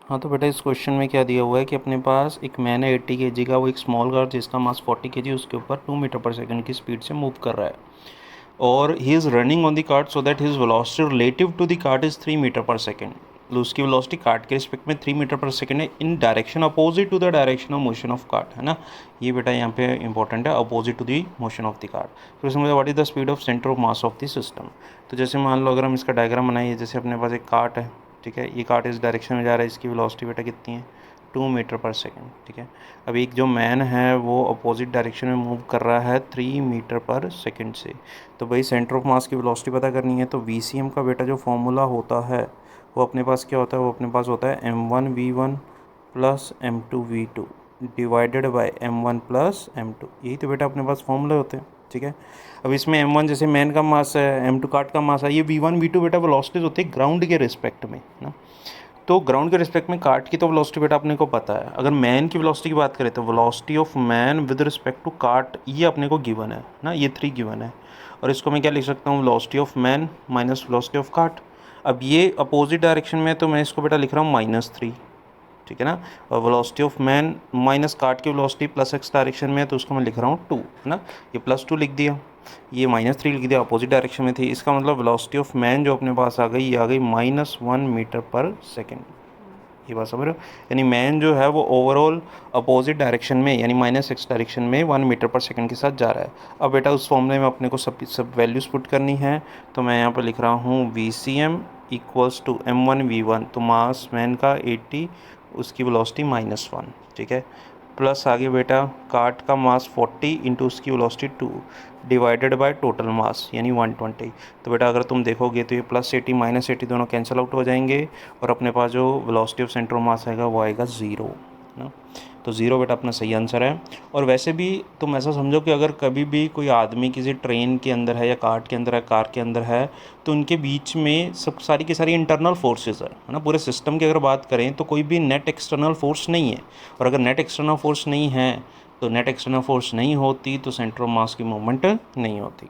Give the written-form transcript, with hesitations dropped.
हाँ तो बेटा इस क्वेश्चन में क्या दिया हुआ है कि अपने पास एक मैन है 80 kg का, वो एक स्मॉल कार जिसका मास 40 kg उसके ऊपर 2 मीटर पर सेकंड की स्पीड से मूव कर रहा है और he is running on the cart so that his velocity relative to the cart is 3 metre per second. तो उसकी वेलोसिटी कार्ट के रिस्पेक्ट में 3 मीटर पर सेकंड है in direction opposite to the direction of motion of cart, है ना। ये बेटा यहाँ पे इंपॉर्टेंट है, opposite to the motion of the cart. फिर उसमें what is the speed of centre of mass of the system. तो जैसे मान लो अगर हम इसका डायग्राम बनाइए, जैसे अपने पास एक कार्ट है, ठीक है, ये कार्ट इस डायरेक्शन में जा रहा है, इसकी वेलोसिटी बेटा कितनी है 2 मीटर पर सेकंड, ठीक है। अब एक जो मैन है वो अपोजिट डायरेक्शन में मूव कर रहा है 3 मीटर पर सेकंड से। तो भाई सेंटर ऑफ मास की वेलोसिटी पता करनी है, तो VCM का बेटा जो फॉर्मूला होता है वो अपने पास क्या होता है, वो अपने पास होता है m1v1 plus m2v2 divided by m1 plus m2। यही तो बेटा अपने पास फॉर्मूले होते हैं, ठीक है। अब इसमें m1 जैसे मैन का मास है, m2 कार्ट का मास है, ये v1 v2 बेटा वेलोसिटीज होती है ग्राउंड के रिस्पेक्ट में ना। तो ग्राउंड के रिस्पेक्ट में कार्ट की तो वेलोसिटी बेटा अपने को पता है। अगर मैन की वेलोसिटी की बात करें तो velocity of man with respect to cart ये अपने को गिवन है ना, ये 3 गिवन है। और इसको मैं क्या लिख सकता हूँ, velocity of man minus velocity of cart. अब ये अपोजिट डायरेक्शन में, तो मैं इसको बेटा लिख रहा हूँ -3, ठीक है ना। और velocity of man minus cart की वेलोसिटी प्लस x डायरेक्शन में है, तो उसको मैं लिख रहा हूँ 2, है ना। ये +2 लिख दिया, ये -3 लिख दिया, अपोजिट डायरेक्शन में थी। इसका मतलब वेलोसिटी ऑफ मैन जो अपने पास आ गई, ये आ गई -1 मीटर पर सेकेंड। ये बात समझ रहे हो, यानी मैन जो है वो ओवरऑल अपोजिट डायरेक्शन में यानी -x डायरेक्शन में 1 मीटर पर सेकंड के साथ जा रहा है। अब बेटा उस फॉर्मूले में अपने को सब वैल्यूज़ पुट करनी है, तो मैं यहाँ पर लिख रहा हूँ VCM इक्वल्स टू m1v1, तो मास मैन का 80, उसकी वेलोसिटी -1, ठीक है। प्लस आगे बेटा कार्ट का मास 40 इंटू उसकी velocity 2 divided by total mass यानी 120। तो बेटा अगर तुम देखोगे तो ये +80 -80 दोनों कैंसिल आउट हो जाएंगे और अपने पास जो वेलोसिटी ऑफ सेंटर ऑफ मास आएगा वो आएगा 0 ना। तो 0 बेटा अपना सही आंसर है। और वैसे भी तुम ऐसा समझो कि अगर कभी भी कोई आदमी किसी ट्रेन के अंदर है या कार्ट के अंदर है, कार के अंदर है, तो उनके बीच में सब सारी की सारी इंटरनल फोर्सेस है ना। पूरे सिस्टम की अगर बात करें तो कोई भी नेट एक्सटर्नल फोर्स नहीं है। और अगर नेट एक्सटर्नल फोर्स नहीं है, तो नेट एक्सटर्नल फोर्स नहीं होती तो सेंटर ऑफ मास की मूवमेंट नहीं होती।